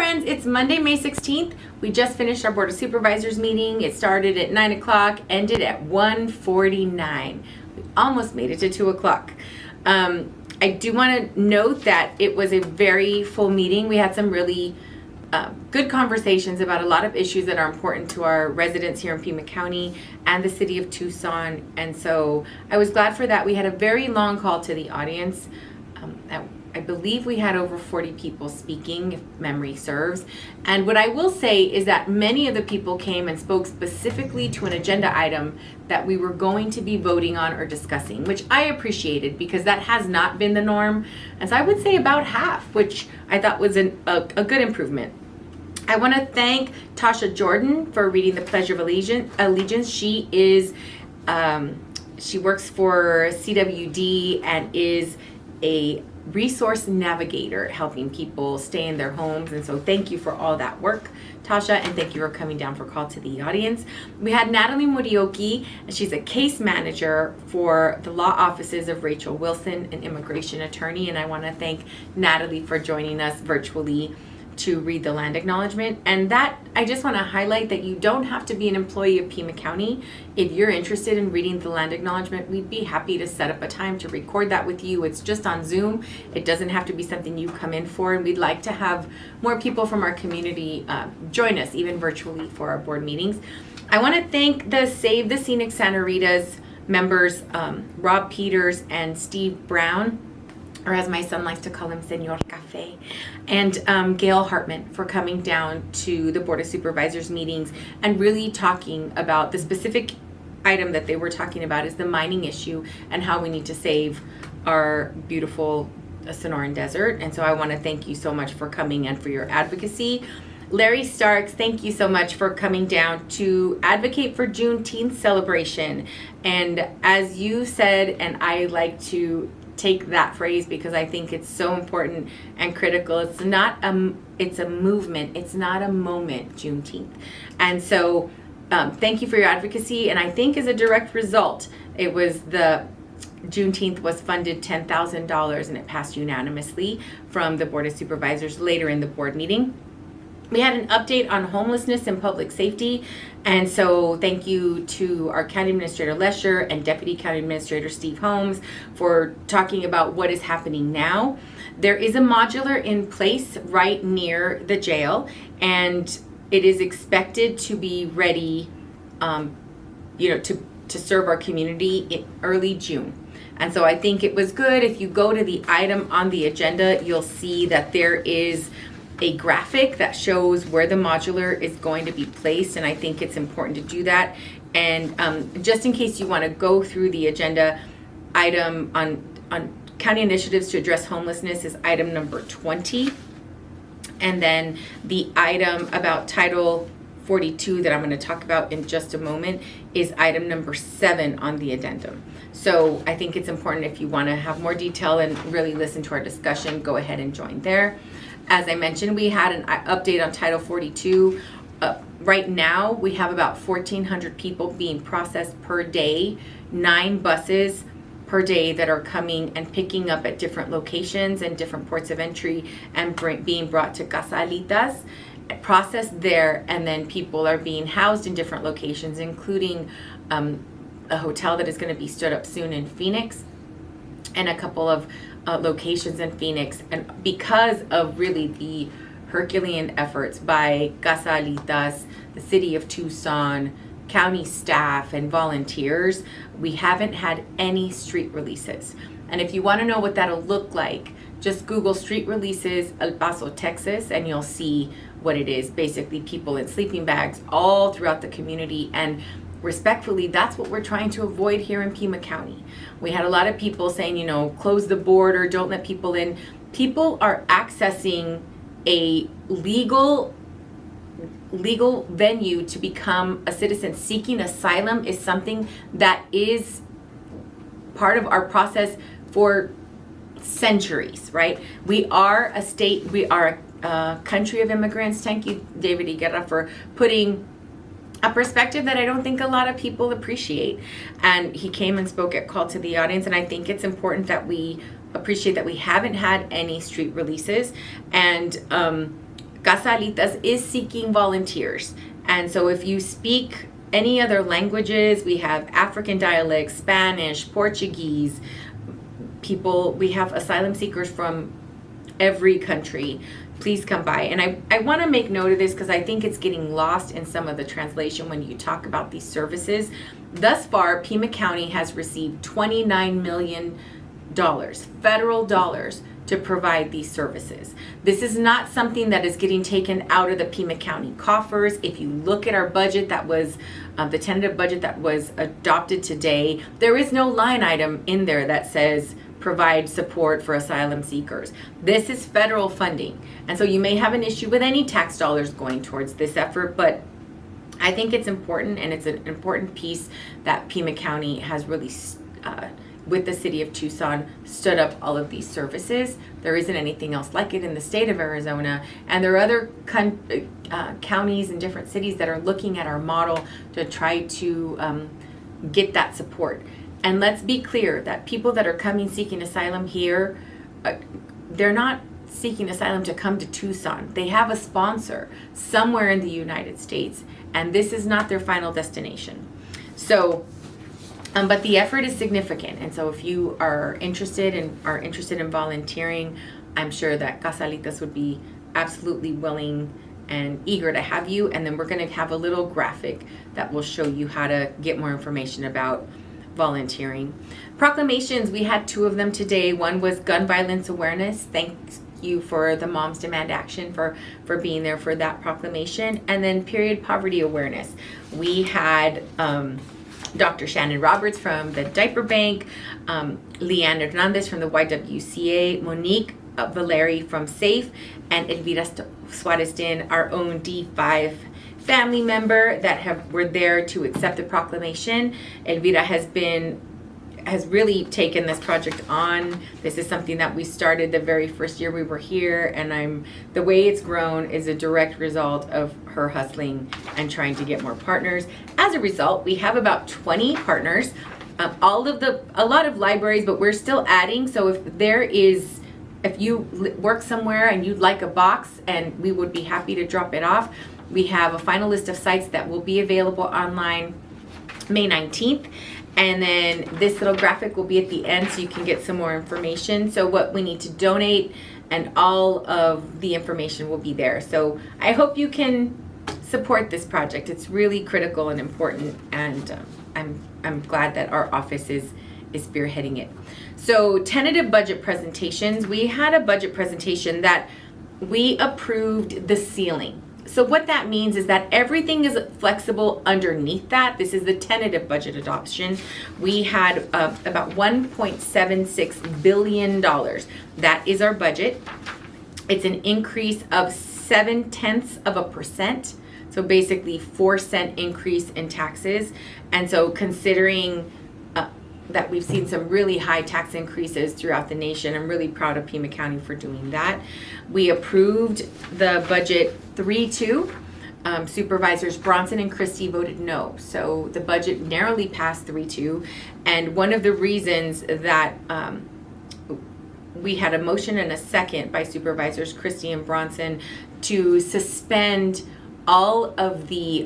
friends, it's Monday, May 16th. We just finished our Board of Supervisors meeting. It started at 9 o'clock, ended at 1:49. We almost made it to 2 o'clock. I do want to note that it was a very full meeting. We had some really good conversations about a lot of issues that are important to our residents here in Pima County and the city of Tucson. And so I was glad for that. We had a very long call to the audience. I believe we had over 40 people speaking, if memory serves. And what I will say is that many of the people came and spoke specifically to an agenda item that we were going to be voting on or discussing, which I appreciated because that has not been the norm. And so I would say about half, which I thought was a good improvement. I want to thank Tasha Jordan for reading the Pledge of Allegiance. She is, she works for CWD and is a resource navigator helping people stay in their homes. And so thank you for all that work, Tasha, and thank you for coming down for call to the audience. We had Natalie Morioki, and she's a case manager for the law offices of Rachel Wilson, an immigration attorney. And I want to thank Natalie for joining us virtually to read the land acknowledgement. And that, I just want to highlight that you don't have to be an employee of Pima County. If you're interested in reading the land acknowledgement, we'd be happy to set up a time to record that with you. It's just on Zoom. It doesn't have to be something you come in for. And we'd like to have more people from our community join us, even virtually, for our board meetings. I want to thank the Save the Scenic Santa Rita's members, Rob Peters and Steve Brown, or as my son likes to call him, Senor Cafe, and Gail Hartman for coming down to the Board of Supervisors meetings and really talking about the specific item that they were talking about is the mining issue and how we need to save our beautiful Sonoran Desert. And so I want to thank you so much for coming and for your advocacy. Larry Starks, thank you so much for coming down to advocate for Juneteenth celebration. And as you said, and I like to take that phrase because I think it's so important and critical. It's a movement. It's not a moment, Juneteenth. And so thank you for your advocacy. And I think as a direct result, it was Juneteenth was funded $10,000 and it passed unanimously from the Board of Supervisors later in the board meeting. We had an update on homelessness and public safety. And so thank you to our County Administrator Lesher and Deputy County Administrator Steve Holmes for talking about what is happening now. There is a modular in place right near the jail, and it is expected to be ready to serve our community in early June. And so I think it was good. If you go to the item on the agenda, you'll see that there is a graphic that shows where the modular is going to be placed, and I think it's important to do that. And just in case you want to go through the agenda, item on county initiatives to address homelessness is item number 20, and then the item about Title 42 that I'm going to talk about in just a moment is item number 7 on the addendum. So I think it's important, if you want to have more detail and really listen to our discussion, go ahead and join there. As I mentioned, we had an update on Title 42. Right now, we have about 1,400 people being processed per day, 9 buses per day that are coming and picking up at different locations and different ports of entry and being brought to Casa Alitas, processed there, and then people are being housed in different locations, including a hotel that is going to be stood up soon in Phoenix and a couple of locations in Phoenix. And because of really the Herculean efforts by Casa Alitas, the city of Tucson, county staff, and volunteers, we haven't had any street releases. And if you want to know what that'll look like, just Google street releases El Paso, Texas, and you'll see what it is. Basically, people in sleeping bags all throughout the community. And respectfully, that's what we're trying to avoid here in Pima County. We had a lot of people saying, close the border, don't let people in. People are accessing a legal venue to become a citizen. Seeking asylum is something that is part of our process for centuries, right? We are a state, we are a country of immigrants. Thank you, David Iguerra, for putting a perspective that I don't think a lot of people appreciate. And he came and spoke at Call to the Audience, and I think it's important that we appreciate that we haven't had any street releases. And Casa Alitas is seeking volunteers. And so if you speak any other languages, we have African dialects, Spanish, Portuguese, we have asylum seekers from every country. Please come by. And I want to make note of this because I think it's getting lost in some of the translation when you talk about these services. Thus far, Pima County has received $29 million, federal dollars, to provide these services. This is not something that is getting taken out of the Pima County coffers. If you look at our budget that was, the tentative budget that was adopted today, there is no line item in there that says provide support for asylum seekers. This is federal funding. And so you may have an issue with any tax dollars going towards this effort, but I think it's important, and it's an important piece that Pima County has really with the city of Tucson stood up all of these services. There isn't anything else like it in the state of Arizona, and there are other counties and different cities that are looking at our model to try to get that support. And let's be clear that people that are coming seeking asylum here, they're not seeking asylum to come to Tucson. They have a sponsor somewhere in the United States, and this is not their final destination. So but the effort is significant, and so if you are interested in volunteering, I'm sure that Casa Alitas would be absolutely willing and eager to have you. And then we're going to have a little graphic that will show you how to get more information about volunteering. Proclamations, we had 2 of them today. One was gun violence awareness. Thank you for the Moms Demand Action for being there for that proclamation. And then period poverty awareness. We had Dr. Shannon Roberts from the Diaper Bank, Leanne Hernandez from the YWCA, Monique Valeri from SAFE, and Elvira Suarez Din, our own D5 family member that were there to accept the proclamation. Elvira has really taken this project on. This is something that we started the very first year we were here, and the way it's grown is a direct result of her hustling and trying to get more partners. As a result, we have about 20 partners, a lot of libraries, but we're still adding. So if you work somewhere and you'd like a box, and we would be happy to drop it off. We have a final list of sites that will be available online May 19th. And then this little graphic will be at the end so you can get some more information. So what we need to donate and all of the information will be there. So I hope you can support this project. It's really critical and important, and I'm glad that our office is spearheading it. So tentative budget presentations. We had a budget presentation that we approved the ceiling. So what that means is that everything is flexible underneath that. This is the tentative budget adoption. We had about $1.76 billion. That is our budget. It's an increase of 0.7%. So basically 4-cent increase in taxes. And so considering that we've seen some really high tax increases throughout the nation, I'm really proud of Pima County for doing that. We approved the budget 3-2. Supervisors Bronson and Christie voted no. So the budget narrowly passed 3-2. And one of the reasons that we had a motion and a second by Supervisors Christie and Bronson to suspend all of the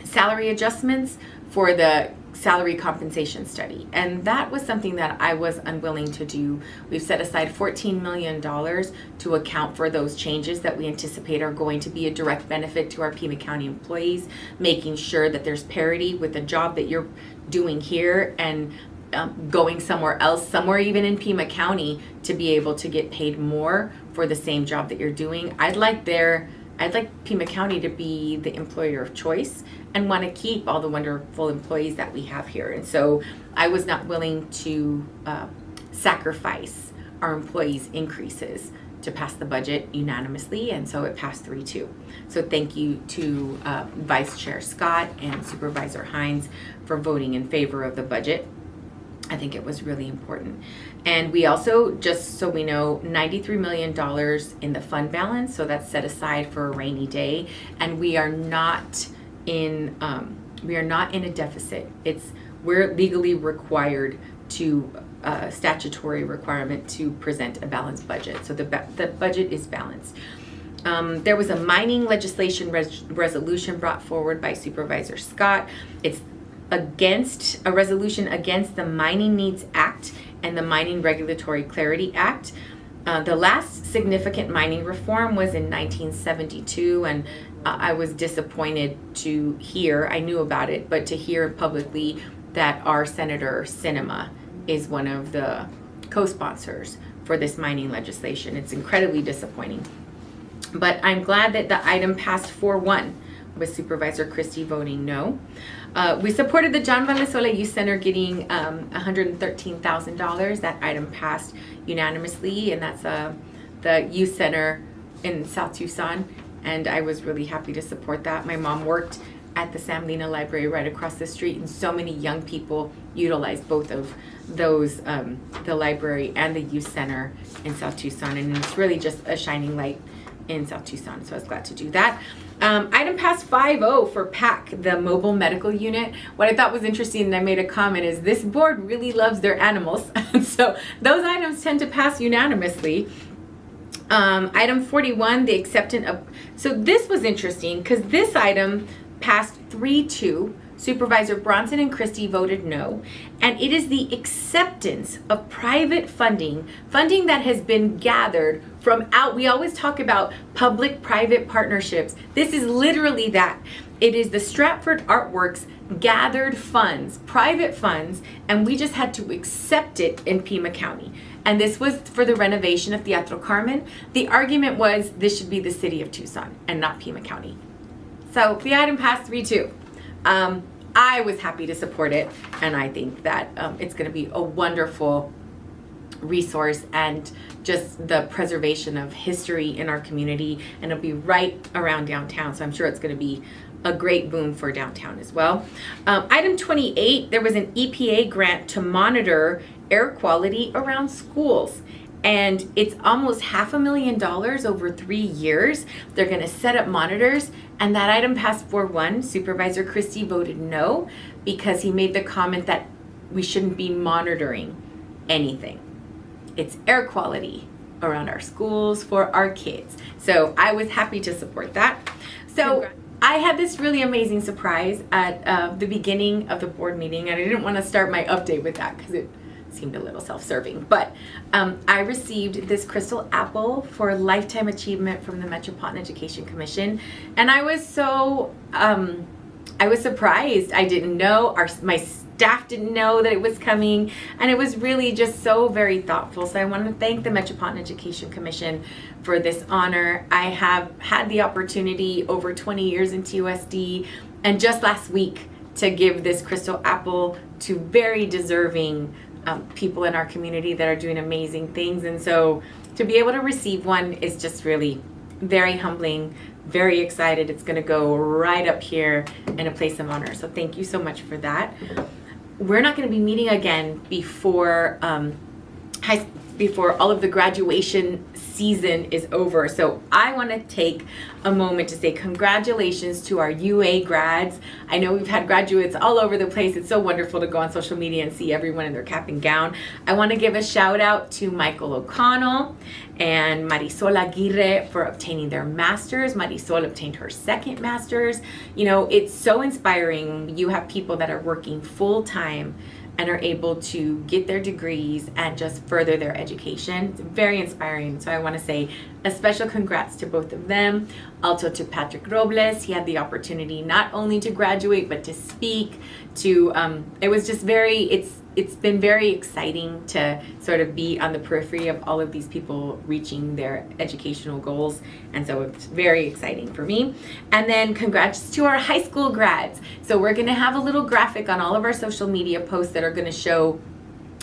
salary adjustments for the salary compensation study. And that was something that I was unwilling to do. We've set aside $14 million to account for those changes that we anticipate are going to be a direct benefit to our Pima County employees, making sure that there's parity with the job that you're doing here and going somewhere else, somewhere even in Pima County, to be able to get paid more for the same job that you're doing. I'd like Pima County to be the employer of choice and want to keep all the wonderful employees that we have here. And so I was not willing to sacrifice our employees' increases to pass the budget unanimously, and so it passed 3-2. So thank you to Vice Chair Scott and Supervisor Hines for voting in favor of the budget. I think it was really important. And we also, just so we know, $93 million in the fund balance, so that's set aside for a rainy day, and we are not in a deficit. We're legally required to statutory requirement to present a balanced budget. So the budget is balanced. There was a mining legislation resolution brought forward by Supervisor Scott. It's against a resolution against the Mining Needs Act and the Mining Regulatory Clarity Act. The last significant mining reform was in 1972, and I was disappointed to hear, I knew about it, but to hear publicly that our Senator Sinema is one of the co-sponsors for this mining legislation. It's incredibly disappointing. But I'm glad that the item passed 4-1 with Supervisor Christie voting no. We supported the John Valenzuela Youth Center getting $113,000. That item passed unanimously, and that's the youth center in South Tucson, and I was really happy to support that. My mom worked at the Sam Lena Library right across the street, and so many young people utilized both of those, the library and the youth center in South Tucson, and it's really just a shining light in South Tucson, so I was glad to do that. Item passed 5-0 for PAC, the mobile medical unit. What I thought was interesting, and I made a comment, is this board really loves their animals, so those items tend to pass unanimously. Item 41, the acceptance of, so this was interesting because this item passed 3-2. Supervisor Bronson and Christie voted no, and it is the acceptance of private funding that has been gathered from out. We always talk about public-private partnerships. This is literally that. It is the Stratford Artworks gathered funds, private funds, and we just had to accept it in Pima County. And this was for the renovation of Teatro Carmen. The argument was this should be the city of Tucson and not Pima County. So the item passed 3-2. I was happy to support it, and I think that it's going to be a wonderful resource and just the preservation of history in our community, and it'll be right around downtown, so I'm sure it's going to be a great boom for downtown as well. Item 28, there was an EPA grant to monitor air quality around schools. And it's almost $500,000 over 3 years. They're going to set up monitors, and that item passed 4-1. Supervisor Christie voted no because he made the comment that we shouldn't be monitoring anything. It's air quality around our schools for our kids. So I was happy to support that. So I had this really amazing surprise at the beginning of the board meeting, and I didn't want to start my update with that because it seemed a little self-serving, but I received this crystal apple for lifetime achievement from the Metropolitan Education Commission, and I was so I was surprised. I didn't know, my staff didn't know that it was coming, and it was really just so very thoughtful. So I want to thank the Metropolitan Education Commission for this honor. I have had the opportunity over 20 years in TUSD, and just last week to give this crystal apple to very deserving people in our community that are doing amazing things. And so to be able to receive one is just really very humbling, very excited. It's going to go right up here in a place of honor. So thank you so much for that. We're not going to be meeting again before before all of the graduation season is over. So I want to take a moment to say congratulations to our UA grads. I know we've had graduates all over the place. It's so wonderful to go on social media and see everyone in their cap and gown. I want to give a shout out to Michael O'Connell and Marisol Aguirre for obtaining their masters. Marisol obtained her second master's. You know, it's so inspiring. You have people that are working full time and are able to get their degrees and just further their education. It's very inspiring. So I want to say a special congrats to both of them. Also to Patrick Robles. He had the opportunity not only to graduate, but to speak, to, it was just it's been very exciting to sort of be on the periphery of all of these people reaching their educational goals. And so it's very exciting for me. And then congrats to our high school grads. So we're going to have a little graphic on all of our social media posts that are going to show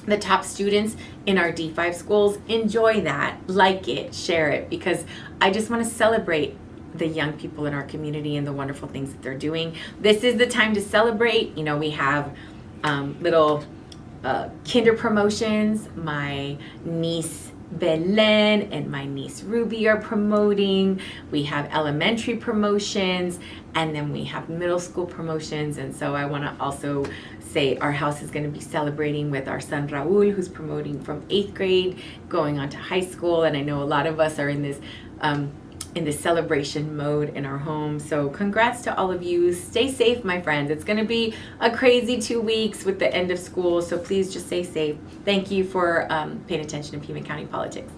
the top students in our D5 schools. Enjoy that, like it, share it, because I just want to celebrate the young people in our community and the wonderful things that they're doing. This is the time to celebrate. You know, we have little kinder promotions. My niece Belen and my niece Ruby are promoting. We have elementary promotions, and then we have middle school promotions. And so I want to also say our house is going to be celebrating with our son Raul, who's promoting from 8th grade going on to high school. And I know a lot of us are in this in the celebration mode in our home. So congrats to all of you. Stay safe, my friends. It's going to be a crazy 2 weeks with the end of school, so please just stay safe. Thank you for paying attention to Pima County politics.